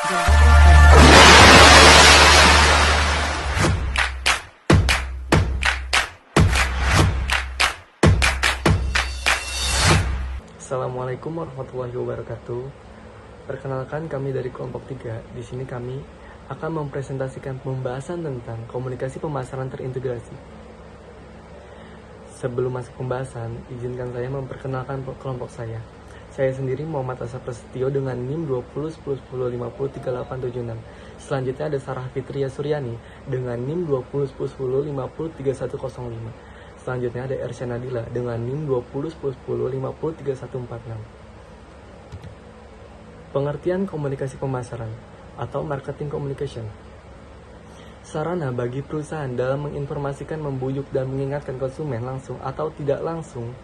Assalamualaikum warahmatullahi wabarakatuh. Perkenalkan, kami dari kelompok 3. Di sini kami akan mempresentasikan pembahasan tentang komunikasi pemasaran terintegrasi. Sebelum masuk pembahasan, izinkan saya memperkenalkan kelompok saya. Saya sendiri Muhammad Asaf Prasetyo dengan NIM 201010503876. Selanjutnya ada Sarah Fitria Suryani dengan NIM 201010503105. Selanjutnya ada Ersya Nadila dengan NIM 201010503146. Pengertian komunikasi pemasaran atau marketing communication. Sarana bagi perusahaan dalam menginformasikan, membujuk, dan mengingatkan konsumen langsung atau tidak langsung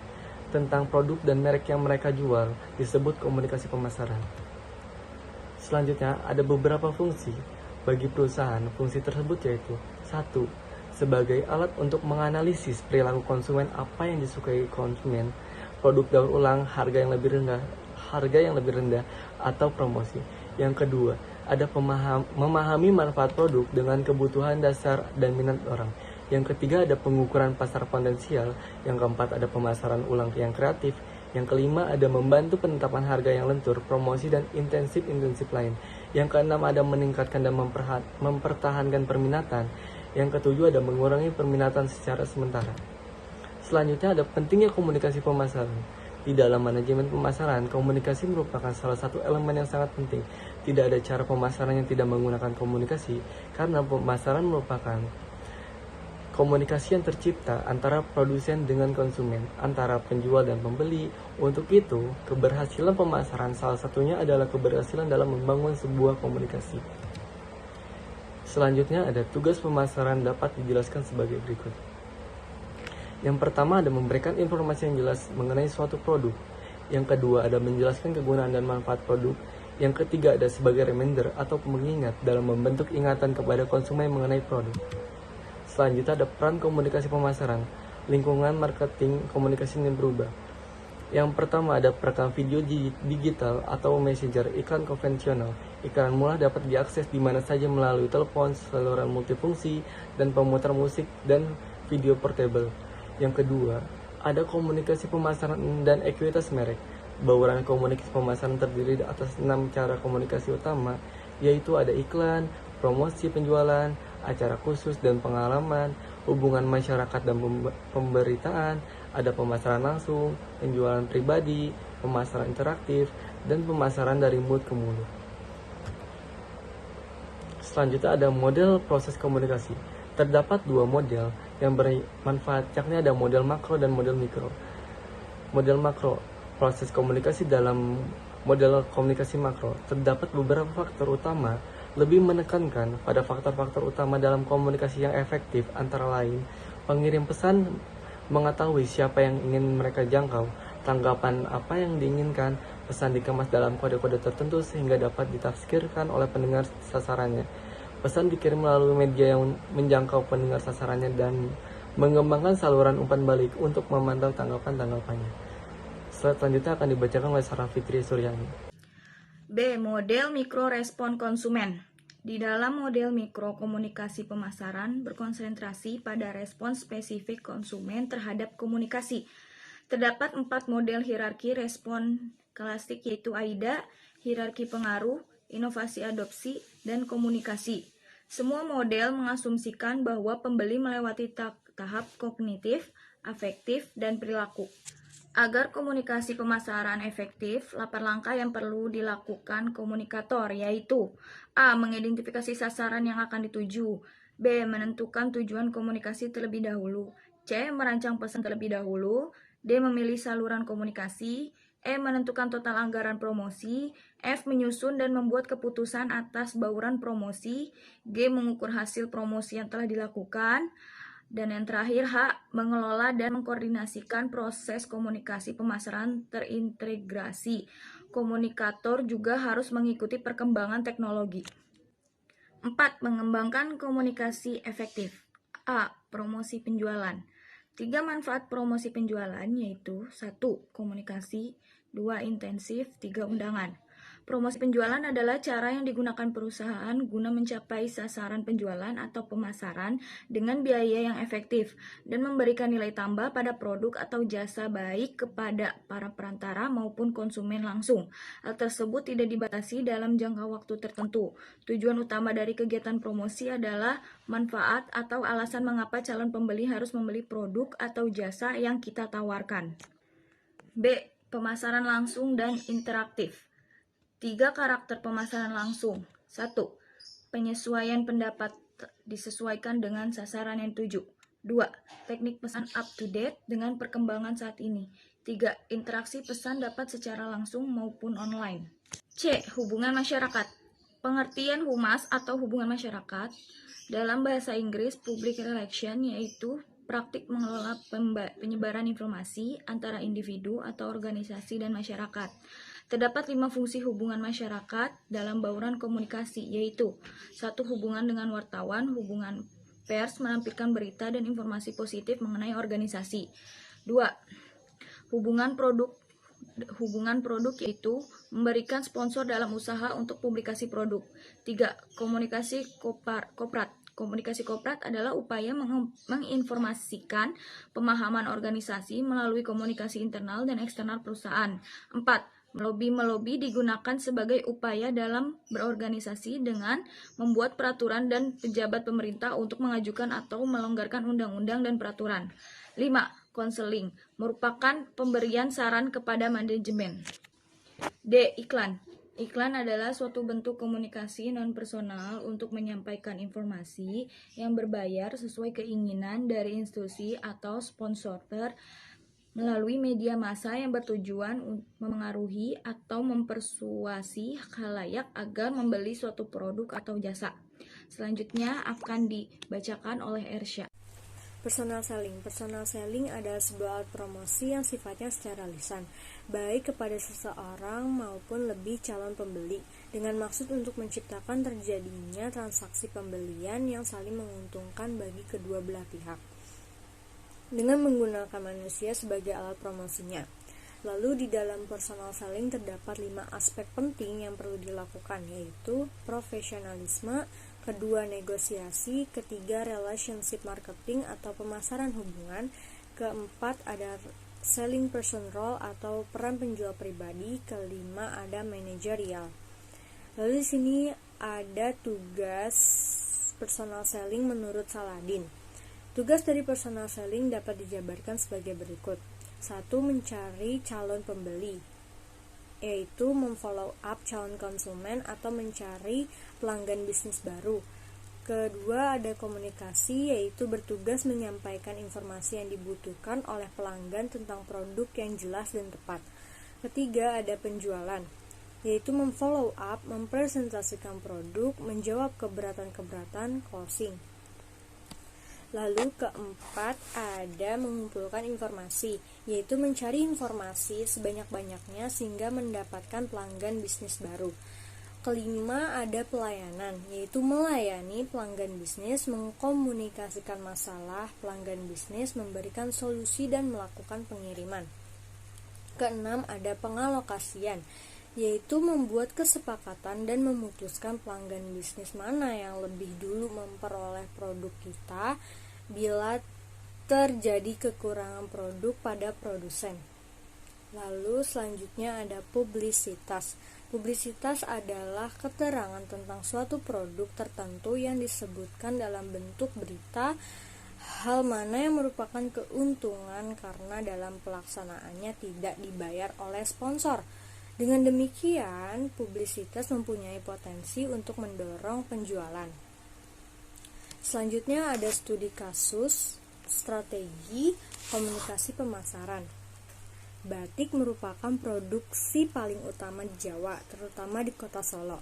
tentang produk dan merek yang mereka jual disebut komunikasi pemasaran. Selanjutnya ada beberapa fungsi bagi perusahaan. Fungsi tersebut yaitu 1. Sebagai alat untuk menganalisis perilaku konsumen, apa yang disukai konsumen, produk daur ulang, harga yang lebih rendah atau promosi. Yang kedua, ada memahami manfaat produk dengan kebutuhan dasar dan minat orang. Yang ketiga, ada pengukuran pasar potensial. Yang keempat, ada pemasaran ulang yang kreatif. Yang kelima, ada membantu penetapan harga yang lentur, promosi, dan intensif lain. Yang keenam, ada meningkatkan dan mempertahankan permintaan. Yang ketujuh, ada mengurangi permintaan secara sementara. Selanjutnya ada pentingnya komunikasi pemasaran. Di dalam manajemen pemasaran, komunikasi merupakan salah satu elemen yang sangat penting. Tidak ada cara pemasaran yang tidak menggunakan komunikasi, karena pemasaran merupakan komunikasi yang tercipta antara produsen dengan konsumen, antara penjual dan pembeli. Untuk itu, keberhasilan pemasaran salah satunya adalah keberhasilan dalam membangun sebuah komunikasi. Selanjutnya ada tugas pemasaran dapat dijelaskan sebagai berikut. Yang pertama ada memberikan informasi yang jelas mengenai suatu produk. Yang kedua ada menjelaskan kegunaan dan manfaat produk. Yang ketiga ada sebagai reminder atau pengingat dalam membentuk ingatan kepada konsumen mengenai produk. Selanjutnya ada peran komunikasi pemasaran. Lingkungan marketing komunikasi ini berubah. Yang pertama ada perekam video digital atau messenger, iklan konvensional. Iklan murah dapat diakses di mana saja melalui telepon, saluran multifungsi, dan pemutar musik dan video portable. Yang kedua, ada komunikasi pemasaran dan ekuitas merek. Bauran komunikasi pemasaran terdiri atas 6 cara komunikasi utama, yaitu ada iklan, promosi penjualan, acara khusus dan pengalaman, hubungan masyarakat dan pemberitaan, ada pemasaran langsung, penjualan pribadi, pemasaran interaktif, dan pemasaran dari mulut ke mulut. Selanjutnya ada model proses komunikasi. Terdapat 2 model yang bermanfaat, yakni ada model makro dan model mikro. Model makro, proses komunikasi. Dalam model komunikasi makro, terdapat beberapa faktor utama, lebih menekankan pada faktor-faktor utama dalam komunikasi yang efektif, antara lain, pengirim pesan mengetahui siapa yang ingin mereka jangkau, tanggapan apa yang diinginkan, pesan dikemas dalam kode-kode tertentu sehingga dapat ditafsirkan oleh pendengar sasarannya. Pesan dikirim melalui media yang menjangkau pendengar sasarannya dan mengembangkan saluran umpan balik untuk memantau tanggapan-tanggapannya. Slide selanjutnya akan dibacakan oleh Sarah Fitria Suryani. B. Model mikro respon konsumen. Di dalam model mikro, komunikasi pemasaran berkonsentrasi pada respon spesifik konsumen terhadap komunikasi. Terdapat 4 model hierarki respon klasik, yaitu AIDA, hierarki pengaruh, inovasi adopsi, dan komunikasi. Semua model mengasumsikan bahwa pembeli melewati tahap kognitif, afektif, dan perilaku. Agar komunikasi pemasaran efektif, 8 langkah yang perlu dilakukan komunikator, yaitu A. Mengidentifikasi sasaran yang akan dituju. B. Menentukan tujuan komunikasi terlebih dahulu. C. Merancang pesan terlebih dahulu. D. Memilih saluran komunikasi. E. Menentukan total anggaran promosi. F. Menyusun dan membuat keputusan atas bauran promosi. G. Mengukur hasil promosi yang telah dilakukan. Dan yang terakhir, H. Mengelola dan mengkoordinasikan proses komunikasi pemasaran terintegrasi. Komunikator juga harus mengikuti perkembangan teknologi. 4. Mengembangkan komunikasi efektif. A. Promosi penjualan. 3 manfaat promosi penjualan yaitu 1. Komunikasi, 2. Intensif, 3. Undangan. Promosi penjualan adalah cara yang digunakan perusahaan guna mencapai sasaran penjualan atau pemasaran dengan biaya yang efektif dan memberikan nilai tambah pada produk atau jasa baik kepada para perantara maupun konsumen langsung. Hal tersebut tidak dibatasi dalam jangka waktu tertentu. Tujuan utama dari kegiatan promosi adalah manfaat atau alasan mengapa calon pembeli harus membeli produk atau jasa yang kita tawarkan. B. Pemasaran langsung dan interaktif. 3 karakter pemasaran langsung. 1. Penyesuaian pendapat disesuaikan dengan sasaran yang dituju. 2. Teknik pesan up to date dengan perkembangan saat ini. 3. Interaksi pesan dapat secara langsung maupun online. C. Hubungan masyarakat. Pengertian humas atau hubungan masyarakat dalam bahasa Inggris public relation yaitu praktik mengelola penyebaran informasi antara individu atau organisasi dan masyarakat. Terdapat 5 fungsi hubungan masyarakat dalam bauran komunikasi, yaitu 1. Hubungan dengan wartawan, hubungan pers menampilkan berita dan informasi positif mengenai organisasi. 2. Hubungan produk yaitu memberikan sponsor dalam usaha untuk publikasi produk. 3. Komunikasi koprat. Komunikasi koprat adalah upaya menginformasikan pemahaman organisasi melalui komunikasi internal dan eksternal perusahaan. 4. Melobi digunakan sebagai upaya dalam berorganisasi dengan membuat peraturan dan pejabat pemerintah untuk mengajukan atau melonggarkan undang-undang dan peraturan. 5. Konseling merupakan pemberian saran kepada manajemen. D. Iklan. Iklan adalah suatu bentuk komunikasi non-personal untuk menyampaikan informasi yang berbayar sesuai keinginan dari institusi atau sponsor melalui media massa yang bertujuan memengaruhi atau mempersuasi khalayak agar membeli suatu produk atau jasa. Selanjutnya akan dibacakan oleh Ersya. Personal selling. Personal selling adalah sebuah alat promosi yang sifatnya secara lisan, baik kepada seseorang maupun lebih calon pembeli, dengan maksud untuk menciptakan terjadinya transaksi pembelian yang saling menguntungkan bagi kedua belah pihak, dengan menggunakan manusia sebagai alat promosinya. Lalu di dalam personal selling terdapat 5 aspek penting yang perlu dilakukan, yaitu profesionalisme, kedua negosiasi, ketiga relationship marketing atau pemasaran hubungan, keempat ada selling person role atau peran penjual pribadi, kelima ada manajerial. Lalu di sini ada tugas personal selling menurut Saladin. Tugas dari personal selling dapat dijabarkan sebagai berikut. 1. Mencari calon pembeli, yaitu memfollow up calon konsumen atau mencari pelanggan bisnis baru. Kedua, ada komunikasi, yaitu bertugas menyampaikan informasi yang dibutuhkan oleh pelanggan tentang produk yang jelas dan tepat. Ketiga, ada penjualan, yaitu memfollow up, mempresentasikan produk, menjawab keberatan-keberatan, closing. Lalu keempat ada mengumpulkan informasi, yaitu mencari informasi sebanyak-banyaknya sehingga mendapatkan pelanggan bisnis baru. Kelima ada pelayanan, yaitu melayani pelanggan bisnis, mengkomunikasikan masalah pelanggan bisnis, memberikan solusi dan melakukan pengiriman. Keenam ada pengalokasian, yaitu membuat kesepakatan dan memutuskan pelanggan bisnis mana yang lebih dulu memperoleh produk kita bila terjadi kekurangan produk pada produsen. Lalu selanjutnya ada publisitas. Publisitas adalah keterangan tentang suatu produk tertentu yang disebutkan dalam bentuk berita, hal mana yang merupakan keuntungan karena dalam pelaksanaannya tidak dibayar oleh sponsor. Dengan demikian, publisitas mempunyai potensi untuk mendorong penjualan. Selanjutnya ada studi kasus, strategi, komunikasi pemasaran. Batik merupakan produksi paling utama di Jawa, terutama di kota Solo.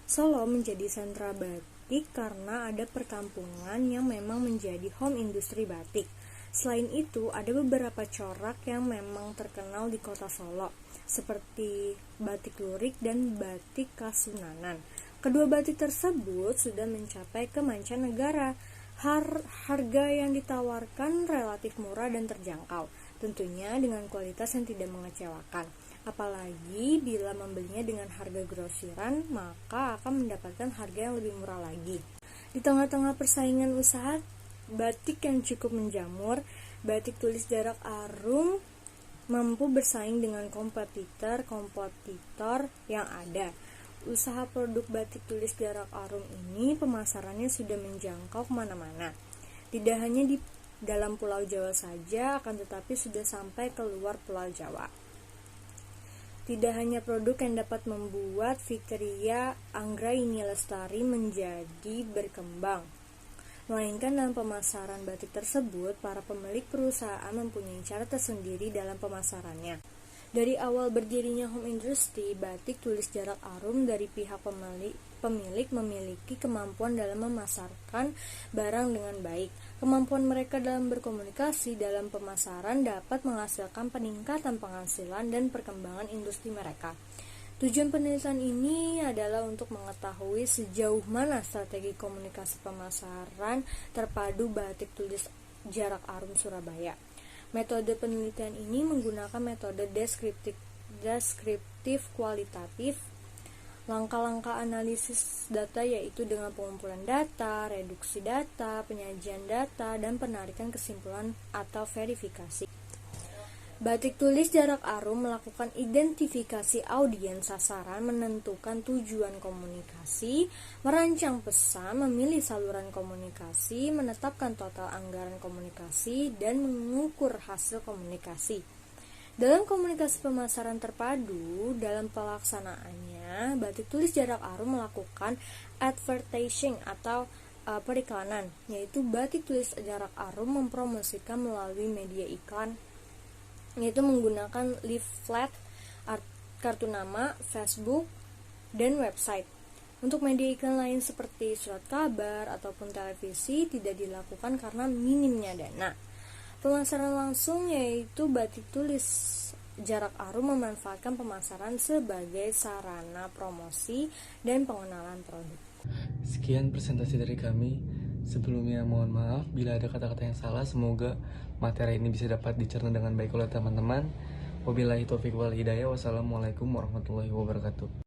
Solo menjadi sentra batik karena ada perkampungan yang memang menjadi home industri batik. Selain itu, ada beberapa corak yang memang terkenal di kota Solo, seperti batik lurik dan batik Kasunanan. Kedua batik tersebut sudah mencapai ke mancanegara. Harga yang ditawarkan relatif murah dan terjangkau, tentunya dengan kualitas yang tidak mengecewakan. Apalagi bila membelinya dengan harga grosiran, maka akan mendapatkan harga yang lebih murah lagi. Di tengah-tengah persaingan usaha batik yang cukup menjamur, batik tulis jarak arum mampu bersaing dengan kompetitor yang ada. Usaha produk batik tulis jarak arum ini pemasarannya sudah menjangkau kemana-mana. Tidak hanya di dalam Pulau Jawa saja, akan tetapi sudah sampai ke luar Pulau Jawa. Tidak hanya produk yang dapat membuat Fikria Anggraini Lestari menjadi berkembang, melainkan dalam pemasaran batik tersebut, para pemilik perusahaan mempunyai cara tersendiri dalam pemasarannya. Dari awal berdirinya home industry, batik tulis jarak arum dari pihak pemilik memiliki kemampuan dalam memasarkan barang dengan baik. Kemampuan mereka dalam berkomunikasi dalam pemasaran dapat menghasilkan peningkatan penghasilan dan perkembangan industri mereka. Tujuan penelitian ini adalah untuk mengetahui sejauh mana strategi komunikasi pemasaran terpadu batik tulis jarak arum Surabaya. Metode penelitian ini menggunakan metode deskriptif kualitatif. Langkah-langkah analisis data yaitu dengan pengumpulan data, reduksi data, penyajian data, dan penarikan kesimpulan atau verifikasi. Batik tulis jarak arum melakukan identifikasi audiens sasaran, menentukan tujuan komunikasi, merancang pesan, memilih saluran komunikasi, menetapkan total anggaran komunikasi, dan mengukur hasil komunikasi. Dalam komunikasi pemasaran terpadu, dalam pelaksanaannya, batik tulis jarak arum melakukan advertising atau periklanan, yaitu batik tulis jarak arum mempromosikan melalui media iklan, yaitu menggunakan leaflet, kartu nama, Facebook, dan website. Untuk media iklan lain seperti surat kabar ataupun televisi tidak dilakukan karena minimnya dana. Pemasaran langsung yaitu batik tulis jarak arum memanfaatkan pemasaran sebagai sarana promosi dan pengenalan produk. Sekian presentasi dari kami. Sebelumnya mohon maaf bila ada kata-kata yang salah. Semoga materi ini bisa dapat dicerna dengan baik oleh teman-teman. Wabillahi taufiq wal hidayah. Wassalamualaikum warahmatullahi wabarakatuh.